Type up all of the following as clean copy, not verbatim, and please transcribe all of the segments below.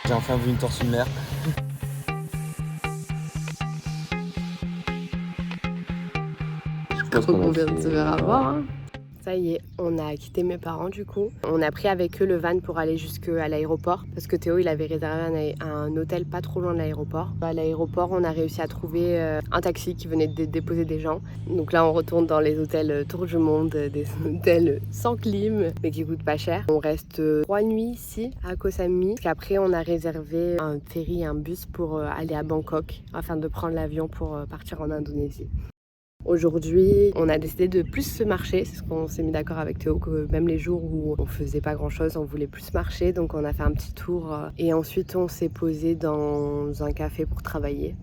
J'ai enfin vu une tortue de mer. Je pense Trop qu'on a qu'on vient de fait... se faire avoir, hein. Ça y est, on a quitté mes parents du coup. On a pris avec eux le van pour aller jusqu'à l'aéroport parce que Théo il avait réservé un hôtel pas trop loin de l'aéroport. À l'aéroport, on a réussi à trouver un taxi qui venait de déposer des gens. Donc là, on retourne dans les hôtels Tour du Monde, des hôtels sans clim mais qui coûtent pas cher. On reste 3 nuits ici à Koh Samui. Après, on a réservé un ferry, un bus pour aller à Bangkok afin de prendre l'avion pour partir en Indonésie. Aujourd'hui, on a décidé de plus se marcher, c'est ce qu'on s'est mis d'accord avec Théo, que même les jours où on faisait pas grand chose, on voulait plus marcher, donc on a fait un petit tour et ensuite on s'est posé dans un café pour travailler.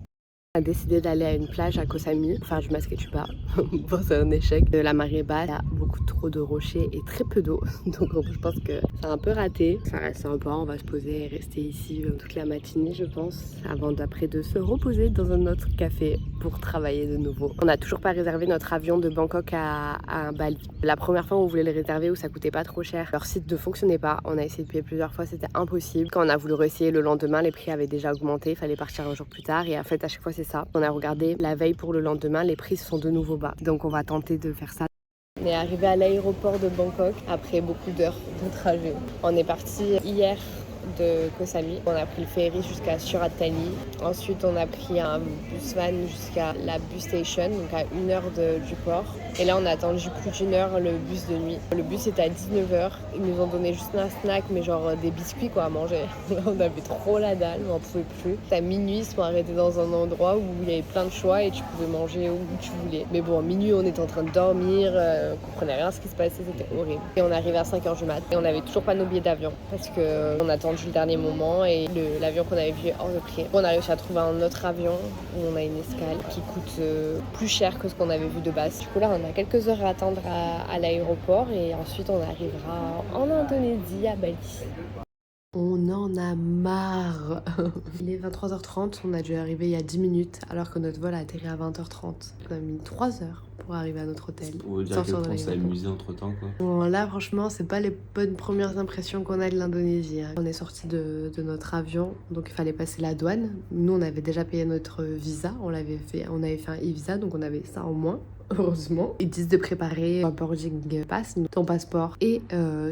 On a décidé d'aller à une plage à Koh Samui, faire du Masketuba. Bon, c'est un échec. La marée est basse, il y a beaucoup trop de rochers et très peu d'eau. Donc je pense que c'est un peu raté. Ça reste sympa, on va se poser et rester ici toute la matinée, je pense, avant d'après de se reposer dans un autre café pour travailler de nouveau. On n'a toujours pas réservé notre avion de Bangkok à Bali. La première fois, on voulait le réserver où ça coûtait pas trop cher. Leur site ne fonctionnait pas. On a essayé de payer plusieurs fois, c'était impossible. Quand on a voulu réessayer le lendemain, les prix avaient déjà augmenté. Il fallait partir un jour plus tard. Et en fait, à chaque fois, c'est ça. On a regardé la veille pour le lendemain, les prix sont de nouveau bas. Donc, on va tenter de faire ça. On est arrivé à l'aéroport de Bangkok après beaucoup d'heures de trajet. On est parti hier de Koh Samui. On a pris le ferry jusqu'à Surat Thani. Ensuite, on a pris un bus van jusqu'à la bus station, donc à 1 heure du port. Et là, on a attendu plus d'une heure le bus de nuit. Le bus était à 19 h. Ils nous ont donné juste un snack, mais genre des biscuits quoi à manger. On avait trop la dalle, on n'en pouvait plus. À minuit, ils sont arrêtés dans un endroit où il y avait plein de choix et tu pouvais manger où tu voulais. Mais bon, à minuit, on était en train de dormir, on comprenait rien à ce qui se passait, c'était horrible. Et on est arrivé à 5 h du mat et on n'avait toujours pas nos billets d'avion parce qu'on a attendu le dernier moment et l'avion qu'on avait vu est hors de prix. On a réussi à trouver un autre avion où on a une escale qui coûte plus cher que ce qu'on avait vu de base. Du coup là, on a quelques heures à attendre à l'aéroport et ensuite on arrivera en Indonésie à Bali. On en a marre. Il est 23h30, on a dû arriver il y a 10 minutes alors que notre vol a atterri à 20h30. On a mis 3 heures pour arriver à notre hôtel. On veut dire qu'on s'est amusé entre temps quoi. Bon, là franchement c'est pas les bonnes premières impressions qu'on a de l'Indonésie, hein. On est sorti de notre avion, donc il fallait passer la douane. Nous on avait déjà payé notre visa, on avait fait un e-visa, donc on avait ça en moins. Heureusement, ils disent de préparer un boarding pass, ton passeport et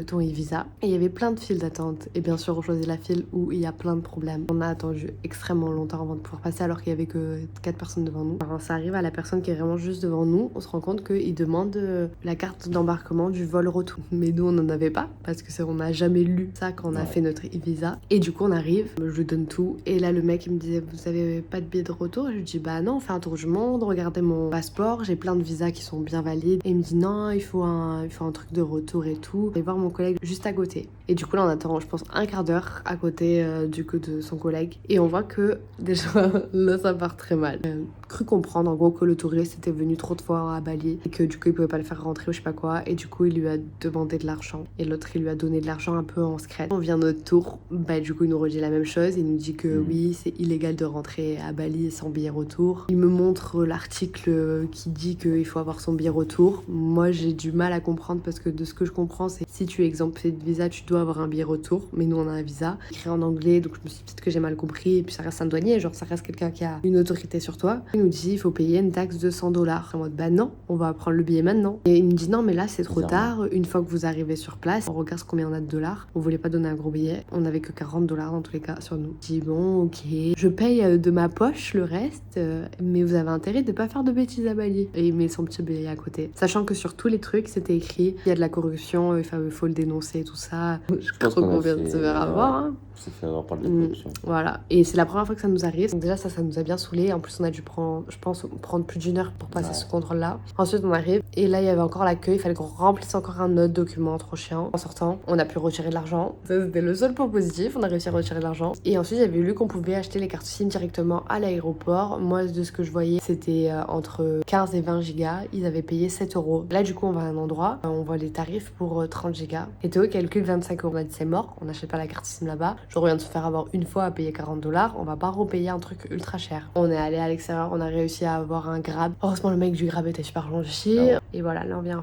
ton e-visa. Et il y avait plein de files d'attente. Et bien sûr, on choisit la file où il y a plein de problèmes. On a attendu extrêmement longtemps avant de pouvoir passer alors qu'il y avait que 4 personnes devant nous. Alors, ça arrive à la personne qui est vraiment juste devant nous. On se rend compte qu'il demande la carte d'embarquement du vol retour. Mais nous, on n'en avait pas parce que on n'a jamais lu ça quand on a fait notre e-visa. Et du coup, on arrive, je lui donne tout. Et là, le mec, il me disait, vous avez pas de billet de retour? Et je lui dis, bah non, on fait un tour du monde, regardez mon passeport, j'ai plein de visas qui sont bien valides. Et il me dit non, il faut un truc de retour et tout. Et voir mon collègue juste à côté. Et du coup là on attend je pense un quart d'heure à côté du coup de son collègue. Et on voit que déjà là ça part très mal. Cru comprendre en gros que le touriste était venu trop de fois à Bali et que du coup il pouvait pas le faire rentrer ou je sais pas quoi. Et du coup il lui a demandé de l'argent. Et l'autre il lui a donné de l'argent un peu en secret. On vient notre tour, bah du coup il nous redit la même chose. Il nous dit que oui c'est illégal de rentrer à Bali sans billet retour. Il me montre l'article qui dit qu'il faut avoir son billet retour. Moi j'ai du mal à comprendre parce que de ce que je comprends c'est si tu es exempté de visa tu dois avoir un billet retour, mais nous on a un visa écrit en anglais, donc je me suis dit peut-être que j'ai mal compris. Et puis ça reste un douanier, genre ça reste quelqu'un qui a une autorité sur toi. Il nous dit il faut payer une taxe de 100 $. En mode bah non, on va prendre le billet maintenant. Et il me dit non mais là c'est trop tard, une fois que vous arrivez sur place on regarde combien on a de dollars. On voulait pas donner un gros billet, on avait que 40 $ dans tous les cas sur nous. Je dis bon ok, je paye de ma poche le reste, mais vous avez intérêt de pas faire de bêtises à Bali. Et il met son petit billet à côté, sachant que sur tous les trucs c'était écrit il y a de la corruption, il faut le dénoncer tout ça. Je pense qu'on vient de se faire avoir, hein. On s'est fait avoir par de la corruption. Voilà, et c'est la première fois que ça nous arrive. Donc déjà ça nous a bien saoulé. En plus on a dû prendre, je pense, plus d'une heure pour passer ce contrôle là. Ensuite on arrive et là il y avait encore l'accueil, il fallait qu'on remplisse encore un autre document trop chiant. En sortant on a pu retirer de l'argent, ça c'était le seul point positif, on a réussi à retirer de l'argent. Et ensuite j'avais lu qu'on pouvait acheter les cartes SIM directement à l'aéroport. Moi de ce que je voyais c'était entre 15 et 20 gigas, ils avaient payé 7 €. Là du coup on va à un endroit, on voit les tarifs pour 30 gigas. Et Théo calcule 25 €. On a dit c'est mort, on n'achète pas la carte SIM là-bas. Je reviens de se faire avoir une fois à payer 40 $, on va pas repayer un truc ultra cher. On est allé à l'extérieur, on a réussi à avoir un Grab. Heureusement le mec du Grab était super gentil. Et voilà, là on vient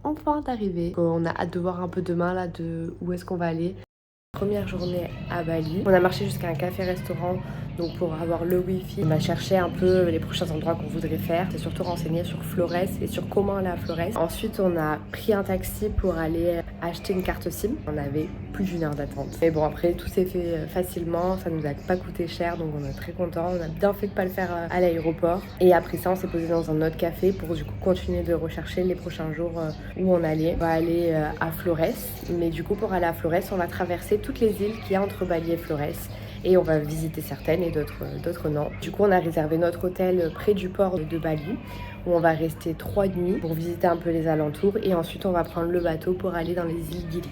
enfin d'arriver. On a hâte de voir un peu demain là de où est-ce qu'on va aller. Première journée à Bali. On a marché jusqu'à un café-restaurant donc pour avoir le wifi. On a cherché un peu les prochains endroits qu'on voudrait faire. On s'est surtout renseigné sur Flores et sur comment aller à Flores. Ensuite, on a pris un taxi pour aller acheter une carte SIM. On avait plus d'1 heure d'attente. Mais bon, après, tout s'est fait facilement. Ça nous a pas coûté cher, donc on est très contents. On a bien fait de pas le faire à l'aéroport. Et après ça, on s'est posé dans un autre café pour du coup continuer de rechercher les prochains jours où on allait. On va aller à Flores. Mais du coup, pour aller à Flores, on va traverser toutes les îles qu'il y a entre Bali et Flores. Et on va visiter certaines et d'autres non. Du coup, on a réservé notre hôtel près du port de Bali où on va rester 3 nuits pour visiter un peu les alentours et ensuite on va prendre le bateau pour aller dans les îles Gili.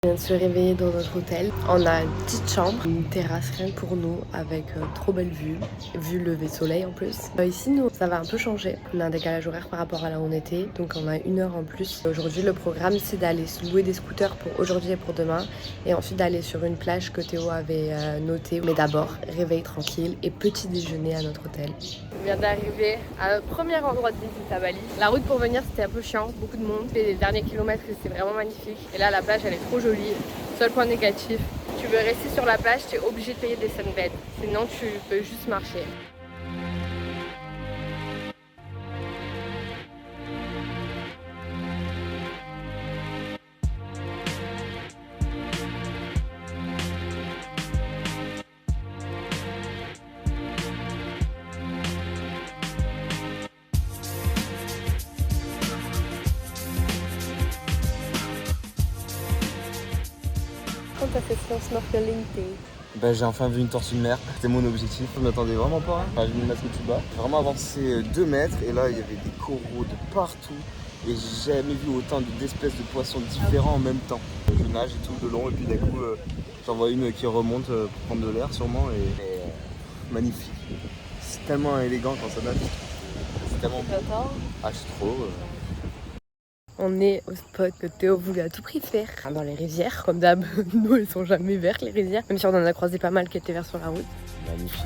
On vient de se réveiller dans notre hôtel. On a une petite chambre, une terrasse rien que pour nous avec trop belle vue lever soleil en plus. Ici nous ça va un peu changer. On a un décalage horaire par rapport à là où on était, donc on a 1 heure en plus. Aujourd'hui le programme c'est d'aller se louer des scooters pour aujourd'hui et pour demain et ensuite d'aller sur une plage que Théo avait notée. Mais d'abord réveil tranquille et petit déjeuner à notre hôtel. On vient d'arriver à notre premier endroit de visite à Bali. La route pour venir c'était un peu chiant, beaucoup de monde. Les derniers kilomètres c'était vraiment magnifique et là la plage elle est trop jolie. Seul point négatif, tu veux rester sur la plage, tu es obligé de payer des sunbeds. Sinon, tu peux juste marcher. Ta session snorkeling, Bah, j'ai enfin vu une tortue de mer, c'était mon objectif, je m'attendais vraiment pas. Enfin, j'ai mis ma tout bas. J'ai vraiment avancé 2 mètres et là il y avait des coraux de partout et j'ai jamais vu autant d'espèces de poissons différents en même temps. Je nage et tout de long et puis d'un coup j'en vois une qui remonte pour prendre de l'air sûrement et magnifique. C'est tellement élégant quand ça nage. C'est tellement beau. Ah, c'est trop. On est au spot que Théo voulait à tout prix faire, dans les rivières. Comme d'hab, nous elles sont jamais vertes les rivières, même si on en a croisé pas mal qui étaient verts sur la route. Magnifique.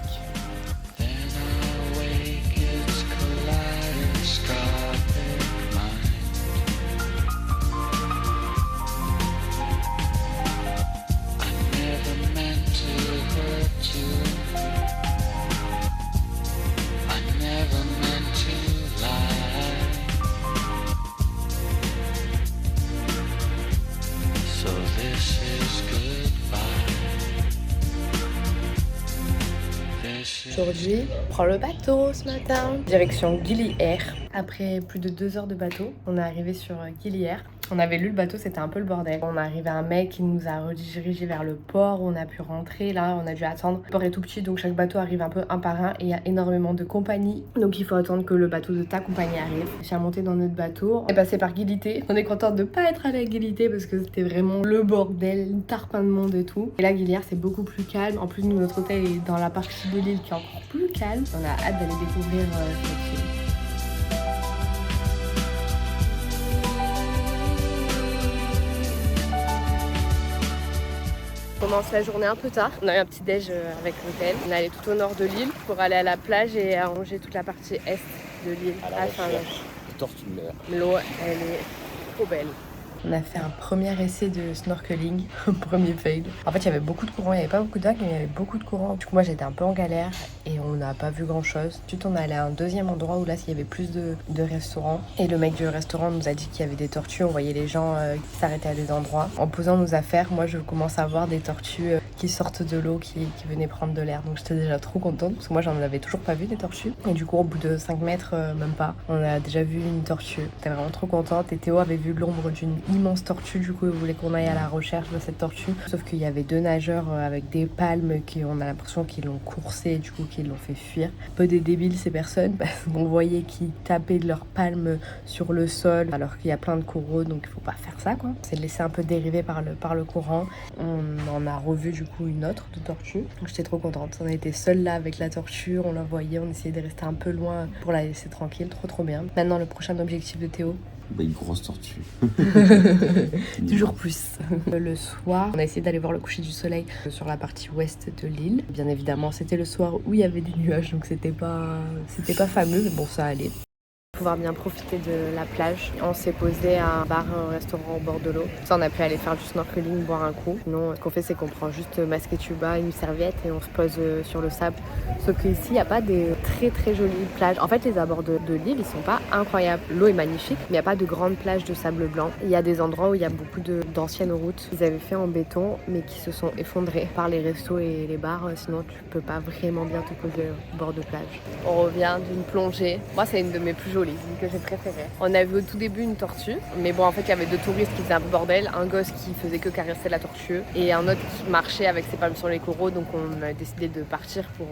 Aujourd'hui, on prend le bateau ce matin, direction Gili Air. Après plus de 2 heures de bateau, on est arrivé sur Gili Air. On avait lu le bateau, c'était un peu le bordel. On est arrivé à un mec qui nous a redirigé vers le port où on a pu rentrer. Là, on a dû attendre. Le port est tout petit, donc chaque bateau arrive un peu un par un et il y a énormément de compagnies. Donc il faut attendre que le bateau de ta compagnie arrive. J'ai monté dans notre bateau. On est passé par Gilité. On est content de pas être allé à Gilité parce que c'était vraiment le bordel, une tarpin de monde et tout. Et là, Gili Air, c'est beaucoup plus calme. En plus, nous, notre hôtel est dans la partie de l'île qui est encore plus calme. On a hâte d'aller découvrir cette île. On commence la journée un peu tard. On a eu un petit déj avec l'hôtel. On est allé tout au nord de l'île pour aller à la plage et arranger toute la partie est de l'île. À la tortue de mer. L'eau, elle est trop belle. On a fait un premier essai de snorkeling, premier fail. En fait, il y avait beaucoup de courant, il n'y avait pas beaucoup de vagues, mais il y avait beaucoup de courant. Du coup, moi, j'étais un peu en galère et on n'a pas vu grand-chose. Ensuite, on est allé à un deuxième endroit où là, il y avait plus de restaurants. Et le mec du restaurant nous a dit qu'il y avait des tortues. On voyait les gens qui s'arrêtaient à des endroits. En posant nos affaires, moi, je commence à voir des tortues qui sortent de l'eau, qui venaient prendre de l'air. Donc, j'étais déjà trop contente parce que moi, j'en avais toujours pas vu des tortues. Et du coup, au bout de 5 mètres, même pas, on a déjà vu une tortue. J'étais vraiment trop contente. Et Théo avait vu l'ombre d'une immense tortue, du coup il voulait qu'on aille à la recherche de cette tortue, sauf qu'il y avait 2 nageurs avec des palmes qui on a l'impression qu'ils l'ont coursé, du coup qu'ils l'ont fait fuir. Un peu des débiles ces personnes parce qu'on voyait qu'ils tapaient de leurs palmes sur le sol alors qu'il y a plein de coraux, donc il faut pas faire ça quoi. C'est laisser un peu dériver par le courant. On en a revu du coup une autre de tortue, donc j'étais trop contente. On a été seuls là avec la tortue, on la voyait, on essayait de rester un peu loin pour la laisser tranquille, trop bien. Maintenant le prochain objectif de Théo, Bah, une grosse tortue. Toujours plus. Le soir, on a essayé d'aller voir le coucher du soleil sur la partie ouest de l'île. Bien évidemment, c'était le soir où il y avait des nuages, donc c'était pas fameux, mais bon, ça allait. pouvoir bien profiter de la plage. On s'est posé à un bar, un restaurant au bord de l'eau. Ça, on a pu aller faire du snorkeling, boire un coup. Sinon, ce qu'on fait, c'est qu'on prend juste masque et tuba, une serviette et on se pose sur le sable. Sauf qu'ici, il n'y a pas des très très jolies plages. En fait, les abords de l'île, ils sont pas incroyables. L'eau est magnifique, mais il n'y a pas de grandes plages de sable blanc. Il y a des endroits où il y a beaucoup d'anciennes routes qu'ils avaient fait en béton, mais qui se sont effondrées par les restos et les bars. Sinon, tu peux pas vraiment bien te poser au bord de plage. On revient d'une plongée. Moi, c'est une de mes plus jolies, que j'ai préférées. On a vu au tout début une tortue, mais bon, en fait, il y avait deux touristes qui faisaient un peu bordel, un gosse qui faisait que caresser la tortue et un autre qui marchait avec ses palmes sur les coraux. Donc, on a décidé de partir pour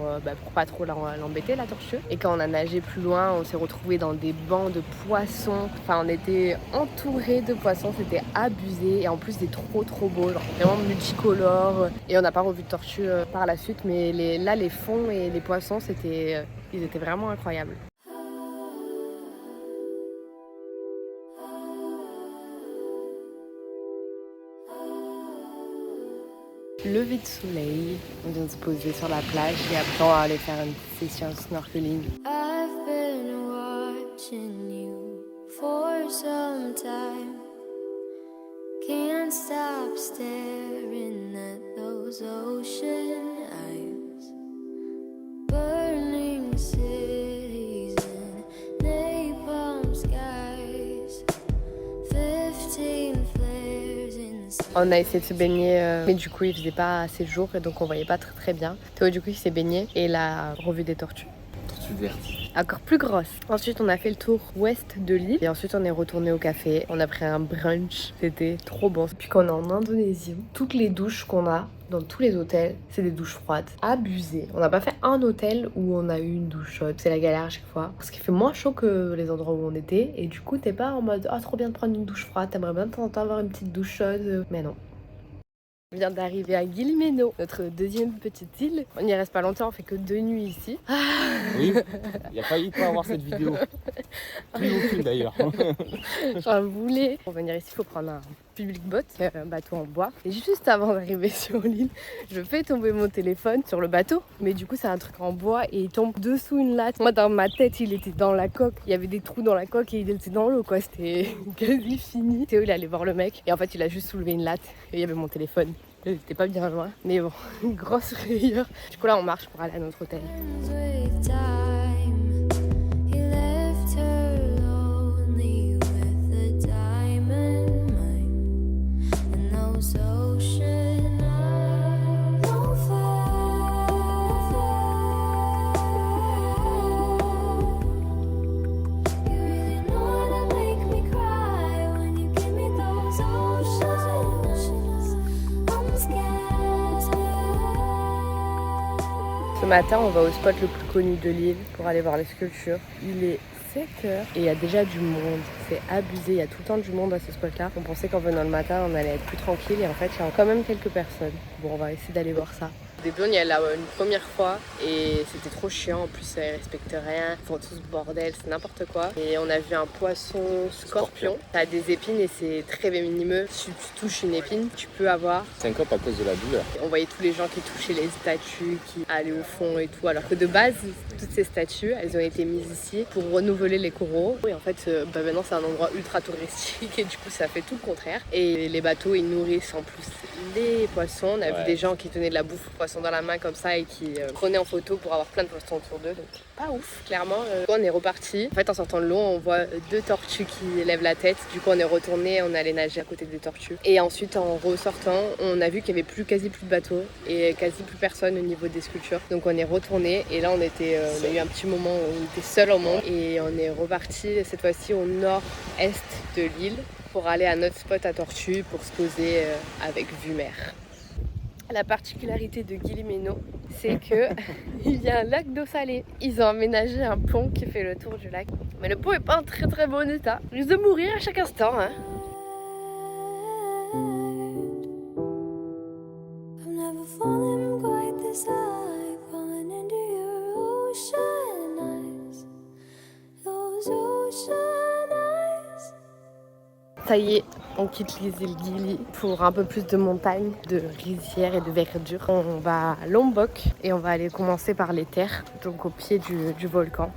pas trop l'embêter, la tortue. Et quand on a nagé plus loin, on s'est retrouvés dans des bancs de poissons. Enfin, on était entourés de poissons, c'était abusé et en plus, c'était trop beau, genre vraiment multicolore. Et on n'a pas revu de tortue par la suite, mais les fonds et les poissons, ils étaient vraiment incroyables. Lever de soleil, on vient de se poser sur la plage et après on va aller faire une session snorkeling. I've been watching you for some time. Can't stop staring at those ocean eyes. Burning cities and napalm skies. 15 flares inside. On a essayé de se baigner, mais du coup il faisait pas assez jour et donc on voyait pas très bien. Théo du coup il s'est baigné et il a revu des tortues. Tortue verte. Encore plus grosse. Ensuite, on a fait le tour ouest de l'île et ensuite on est retourné au café. On a pris un brunch, c'était trop bon. Depuis qu'on est en Indonésie, toutes les douches qu'on a dans tous les hôtels, c'est des douches froides. Abusé. On n'a pas fait un hôtel où on a eu une douche chaude. C'est la galère à chaque fois. Parce qu'il fait moins chaud que les endroits où on était et du coup, t'es pas en mode ah trop bien de prendre une douche froide. T'aimerais bien de temps en temps avoir une petite douche chaude. Mais non. On vient d'arriver à Gili Meno, notre deuxième petite île. On n'y reste pas longtemps, on fait que 2 nuits ici. Oui, il a failli pas avoir cette vidéo. Plus aucune d'ailleurs. J'en voulais. Pour venir ici, il faut prendre un public boat, un bateau en bois. Et juste avant d'arriver sur l'île, je fais tomber mon téléphone sur le bateau. Mais du coup, c'est un truc en bois et il tombe dessous une latte. Moi, dans ma tête, il était dans la coque. Il y avait des trous dans la coque et il était dans l'eau, quoi. C'était quasi fini. Théo, il allait voir le mec. Et en fait, il a juste soulevé une latte et il y avait mon téléphone. J'étais pas bien loin, mais bon, une grosse rayure. Du coup là on marche pour aller à notre hôtel. Ce matin, on va au spot le plus connu de l'île pour aller voir les sculptures. Il est 7h et il y a déjà du monde. C'est abusé, il y a tout le temps du monde à ce spot-là. On pensait qu'en venant le matin, on allait être plus tranquille et en fait, il y a quand même quelques personnes. Bon, on va essayer d'aller voir ça. Au début, on y allait là une première fois et c'était trop chiant. En plus, ils respectent rien, ils font tout ce bordel, c'est n'importe quoi. Et on a vu un poisson scorpion. Ça a des épines et c'est très venimeux. Si tu touches une épine, tu peux avoir syncope à cause de la douleur. On voyait tous les gens qui touchaient les statues, qui allaient au fond et tout. Alors que de base, toutes ces statues, elles ont été mises ici pour renouveler les coraux. Et en fait, maintenant, c'est un endroit ultra touristique et du coup, ça fait tout le contraire. Et les bateaux, ils nourrissent en plus les poissons. On a vu des gens qui tenaient de la bouffe aux poissons dans la main comme ça et qui prenaient en photo pour avoir plein de poissons autour d'eux. Donc pas ouf, clairement. On est reparti. En fait, en sortant de l'eau, on voit 2 tortues qui lèvent la tête. Du coup, on est retourné, on allait nager à côté des tortues. Et ensuite, en ressortant, on a vu qu'il y avait quasi plus de bateaux et quasi plus personne au niveau des sculptures. Donc on est retourné et là, on a eu un petit moment où on était seul au monde et on est reparti cette fois-ci au nord-est de l'île pour aller à notre spot à tortues pour se poser avec vue mer. La particularité de Gili Meno, c'est que il y a un lac d'eau salée. Ils ont aménagé un pont qui fait le tour du lac. Mais le pont est pas en très très bon état. Il risque de mourir à chaque instant. Hein. Ça y est, on quitte les îles Gili pour un peu plus de montagne, de rizières et de verdure. On va à Lombok et on va aller commencer par les terres, donc au pied du volcan.